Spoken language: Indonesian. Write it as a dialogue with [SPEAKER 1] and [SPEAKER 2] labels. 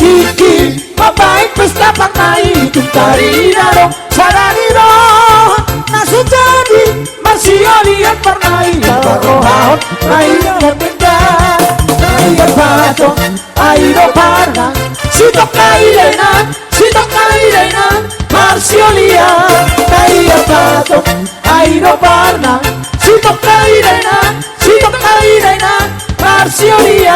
[SPEAKER 1] Kiki Bapak pesta pantai Tuntari dong Sarani dong Nasu jadi Masih lihat pernah Barohon Ayo berpindah Ayo patong Ayo parang Sitok kailenan Sitok kailenan Marsiolia Ayo patong Ayo parang Sitok kailenan Sitok kailenan Marsiolia